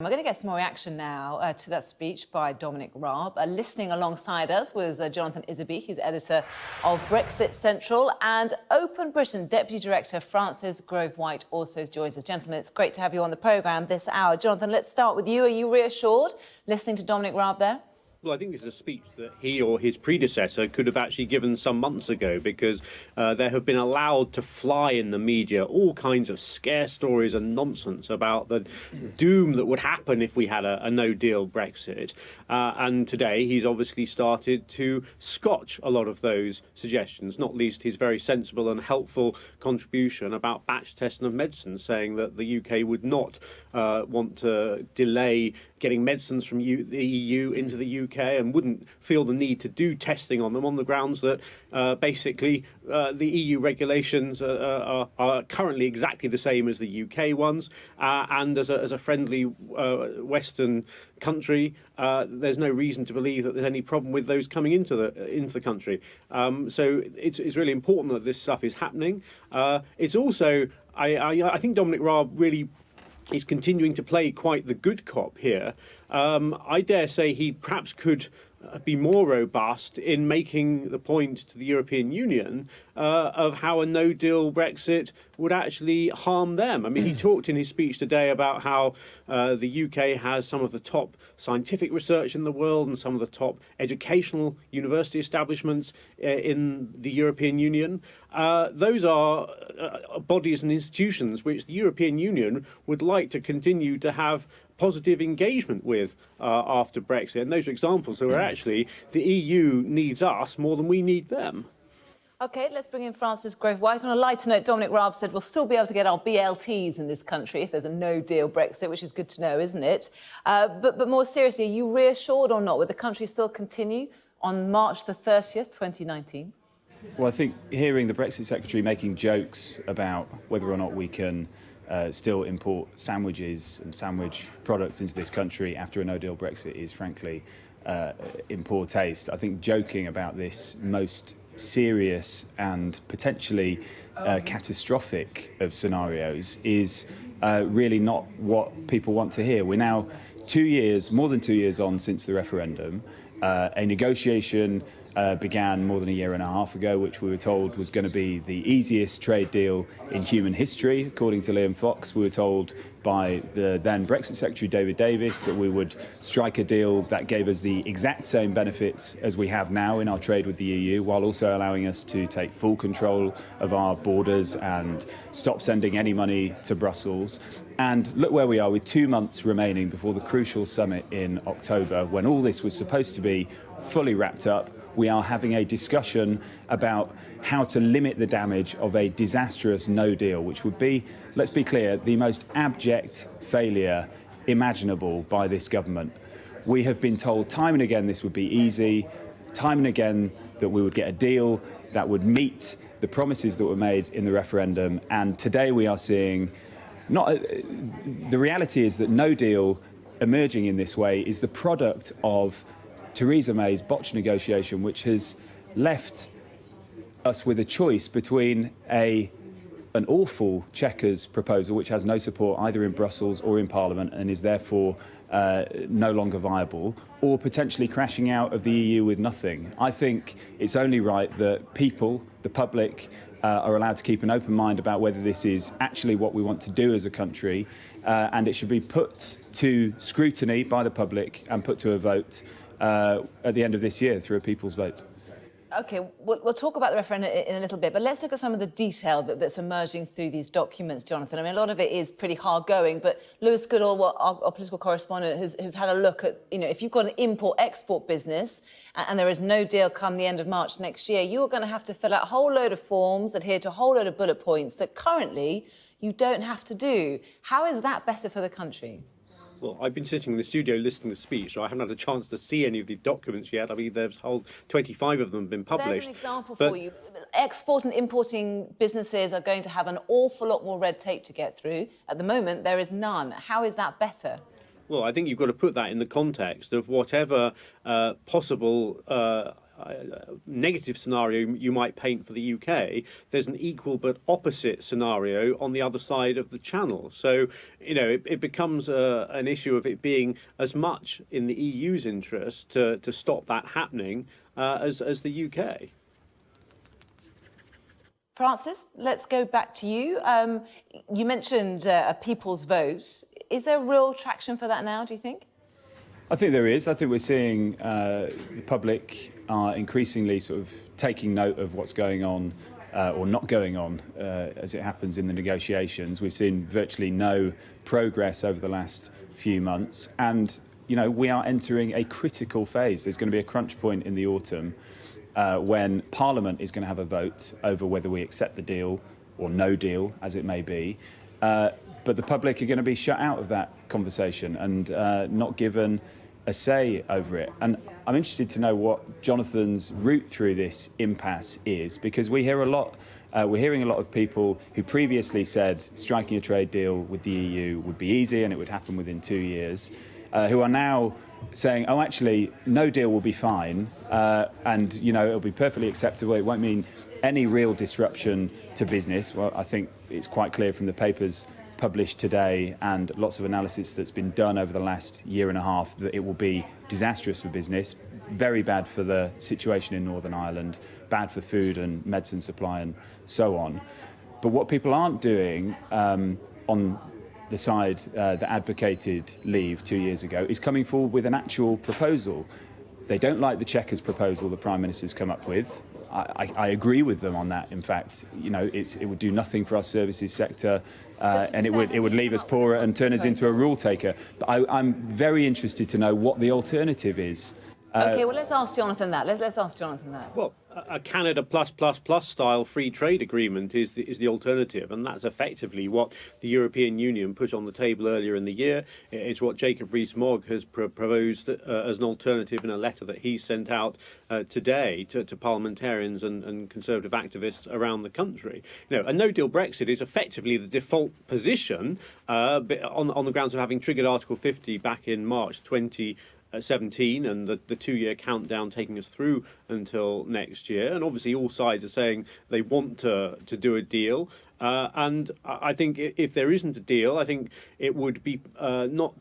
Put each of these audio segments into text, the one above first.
We're going to get some more reaction now to that speech by Dominic Raab. Listening alongside us was Jonathan Isaby, who's editor of BrexitCentral, and Open Britain Deputy Director Frances Grove-White also joins us. Gentlemen, it's great to have you on the programme this hour. Jonathan, let's start with you. Are you reassured listening to Dominic Raab there? Well, I think it's a speech that he or his predecessor could have actually given some months ago, because there have been allowed to fly in the media all kinds of scare stories and nonsense about the doom that would happen if we had a no-deal Brexit. And today he's obviously started to scotch a lot of those suggestions, not least his very sensible and helpful contribution about batch testing of medicines, saying that the UK would not want to delay getting medicines from the EU into the UK and wouldn't feel the need to do testing on them on the grounds that basically the EU regulations are currently exactly the same as the UK ones, and as a friendly Western country, there's no reason to believe that there's any problem with those coming into the country. So it's really important that this stuff is happening. It's also, I think Dominic Raab really is continuing to play quite the good cop here. I dare say he perhaps could be more robust in making the point to the European Union of how a no-deal Brexit would actually harm them. I mean, he talked in his speech today about how the UK has some of the top scientific research in the world and some of the top educational university establishments in the European Union. Those are bodies and institutions which the European Union would like to continue to have positive engagement with after Brexit. And those are examples where actually the EU needs us more than we need them. OK, let's bring in Frances Grove-White. On a lighter note, Dominic Raab said we'll still be able to get our BLTs in this country if there's a no-deal Brexit, which is good to know, isn't it? But more seriously, are you reassured or not? Will the country still continue on March the 30th, 2019? Well, I think hearing the Brexit Secretary making jokes about whether or not we can still import sandwiches and sandwich products into this country after a no-deal Brexit is frankly in poor taste. I think joking about this most serious and potentially catastrophic of scenarios is really not what people want to hear. We're now more than 2 years on since the referendum. A negotiation began more than a year and a half ago, which we were told was going to be the easiest trade deal in human history. According to Liam Fox, we were told by the then Brexit Secretary David Davis that we would strike a deal that gave us the exact same benefits as we have now in our trade with the EU, while also allowing us to take full control of our borders and stop sending any money to Brussels. And look where we are with 2 months remaining before the crucial summit in October, when all this was supposed to be fully wrapped up. We are having a discussion about how to limit the damage of a disastrous no deal, which would be, let's be clear, the most abject failure imaginable by this government. We have been told time and again this would be easy, time and again that we would get a deal that would meet the promises that were made in the referendum. And today we are seeing the reality is that no deal emerging in this way is the product of Theresa May's botched negotiation, which has left us with a choice between an awful Chequers proposal, which has no support either in Brussels or in Parliament and is therefore no longer viable, or potentially crashing out of the EU with nothing. I think it's only right that people, the public, are allowed to keep an open mind about whether this is actually what we want to do as a country, and it should be put to scrutiny by the public and put to a vote at the end of this year through a people's vote. OK, we'll talk about the referendum in a little bit, but let's look at some of the detail that's emerging through these documents, Jonathan. I mean, a lot of it is pretty hard going, but Lewis Goodall, our political correspondent, has had a look at, if you've got an import-export business and there is no deal come the end of March next year, you are going to have to fill out a whole load of forms, adhere to a whole load of bullet points that currently you don't have to do. How is that better for the country? Well, I've been sitting in the studio listening to the speech, so I haven't had a chance to see any of the documents yet. I mean, there's whole 25 of them have been published. There's an example for you. Export and importing businesses are going to have an awful lot more red tape to get through. At the moment, there is none. How is that better? Well, I think you've got to put that in the context of whatever possible negative scenario you might paint for the UK, there's an equal but opposite scenario on the other side of the channel. So, it becomes an issue of it being as much in the EU's interest to stop that happening as the UK. Francis, let's go back to you. You mentioned a people's vote. Is there real traction for that now, do you think? I think there is. I think we're seeing the public are increasingly sort of taking note of what's going on or not going on as it happens in the negotiations. We've seen virtually no progress over the last few months. And, we are entering a critical phase. There's going to be a crunch point in the autumn when Parliament is going to have a vote over whether we accept the deal or no deal, as it may be. But the public are going to be shut out of that conversation and not given a say over it. And I'm interested to know what Jonathan's route through this impasse is, because we hear a lot. We're hearing a lot of people who previously said striking a trade deal with the EU would be easy and it would happen within 2 years, who are now saying, oh, actually, no deal will be fine, and it'll be perfectly acceptable. It won't mean any real disruption to business. Well, I think it's quite clear from the papers published today and lots of analysis that's been done over the last year and a half that it will be disastrous for business, very bad for the situation in Northern Ireland, bad for food and medicine supply and so on. But what people aren't doing on the side that advocated leave 2 years ago is coming forward with an actual proposal. They don't like the Chequers proposal the Prime Minister's come up with. I agree with them on that. In fact, it would do nothing for our services sector, and it would leave us poorer and turn us into a rule taker. But I'm very interested to know what the alternative is. OK, well, let's ask Jonathan that. Let's ask Jonathan that. Well, a Canada plus style free trade agreement is the alternative, and that's effectively what the European Union put on the table earlier in the year. It's what Jacob Rees-Mogg has proposed as an alternative in a letter that he sent out today to parliamentarians and conservative activists around the country. A no-deal Brexit is effectively the default position on the grounds of having triggered Article 50 back in March 2017 and the 2-year countdown taking us through until next year. And obviously all sides are saying they want to do a deal. And I think if there isn't a deal, I think it would be not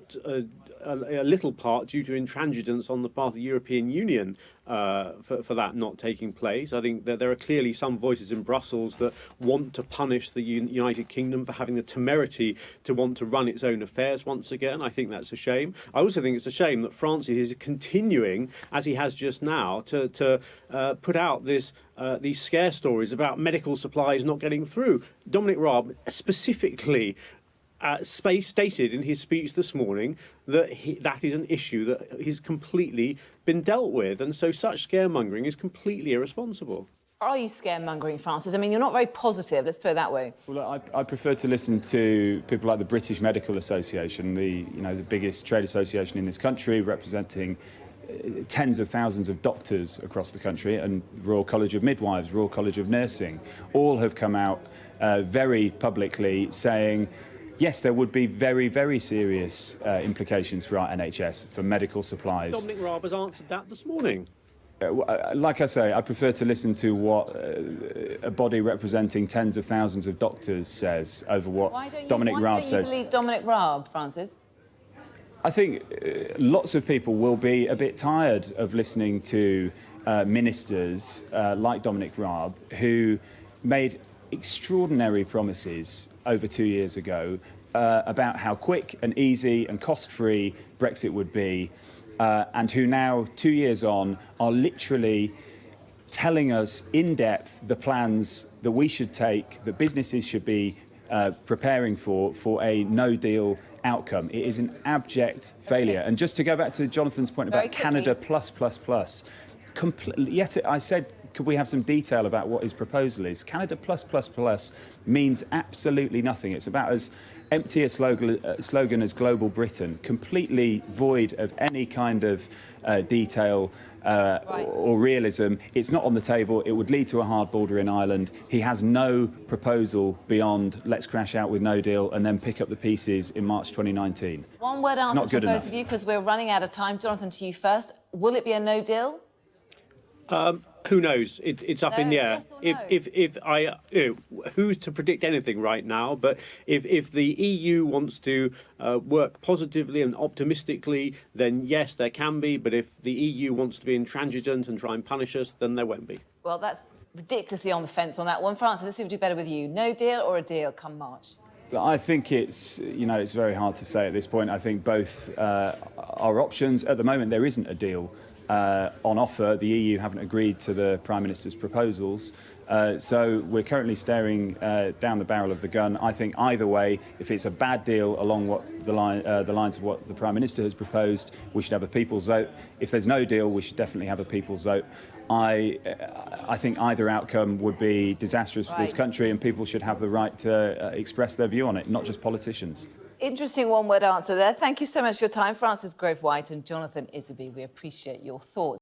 a little part due to intransigence on the part of the European Union for that not taking place. I think that there are clearly some voices in Brussels that want to punish the United Kingdom for having the temerity to want to run its own affairs once again. I think that's a shame. I also think it's a shame that Francis is continuing, as he has just now, to put out these scare stories about medical supplies not getting through. Dominic Raab specifically stated in his speech this morning that that is an issue that he's completely been dealt with, and so such scaremongering is completely irresponsible. Are you scaremongering, Francis? I mean, you're not very positive, let's put it that way. Well, I prefer to listen to people like the British Medical Association, the biggest trade association in this country, representing tens of thousands of doctors across the country, and Royal College of Midwives, Royal College of Nursing, all have come out very publicly saying, yes, there would be very, very serious implications for our NHS, for medical supplies. Dominic Raab has answered that this morning. Like I say, I prefer to listen to what a body representing tens of thousands of doctors says over what Dominic Raab says. Why don't you believe Dominic Raab, Francis? I think lots of people will be a bit tired of listening to ministers like Dominic Raab, who made extraordinary promises over 2 years ago about how quick and easy and cost-free Brexit would be, and who now, 2 years on, are literally telling us in depth the plans that we should take, that businesses should be preparing for a no-deal outcome. It is an abject failure. And just to go back to Jonathan's point about Canada plus, yet I said, could we have some detail about what his proposal is? Canada plus means absolutely nothing. It's about as empty a slogan as Global Britain, completely void of any kind of detail or realism. It's not on the table. It would lead to a hard border in Ireland. He has no proposal beyond let's crash out with no deal and then pick up the pieces in March 2019. One word answer for both of you, because we're running out of time. Jonathan, to you first. Will it be a no deal? Who knows? It's up in the air. Yes or no? Who's to predict anything right now? But if the EU wants to work positively and optimistically, then yes, there can be. But if the EU wants to be intransigent and try and punish us, then there won't be. Well, that's ridiculously on the fence on that one. Francis, let's see if we do better with you. No deal or a deal come March? I think it's very hard to say at this point. I think both are options. At the moment, there isn't a deal on offer. The EU haven't agreed to the Prime Minister's proposals. So we're currently staring down the barrel of the gun. I think either way, if it's a bad deal along the lines of what the Prime Minister has proposed, we should have a people's vote. If there's no deal, we should definitely have a people's vote. I think either outcome would be disastrous for this country, and people should have the right to express their view on it, not just politicians. Interesting one-word answer there. Thank you so much for your time, Francis Grove-White and Jonathan Isaby. We appreciate your thoughts.